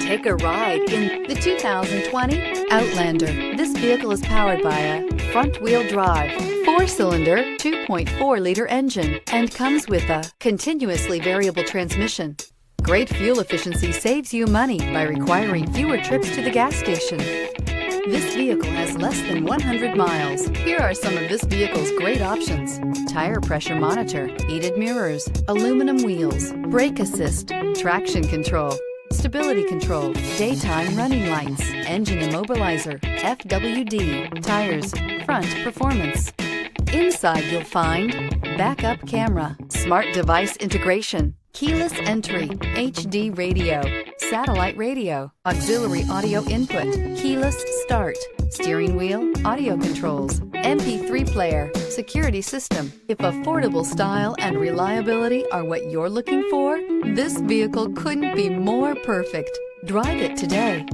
Take a ride in the 2020 Outlander. This vehicle is powered by a front-wheel drive, 4-cylinder, 2.4-liter engine, and comes with a continuously variable transmission. Great fuel efficiency saves you money by requiring fewer trips to the gas station. This vehicle has less than 100 miles. Here are some of this vehicle's great options: tire pressure monitor, heated mirrors, aluminum wheels, brake assist, traction control, stability control, daytime running lights, engine immobilizer, FWD, tires, front performance. Inside you'll find backup camera, smart device integration, keyless entry, HD radio, satellite radio, auxiliary audio input, keyless start, steering wheel audio controls, MP3 player, security system. If affordable style and reliability are what you're looking for, this vehicle couldn't be more perfect. Drive it today.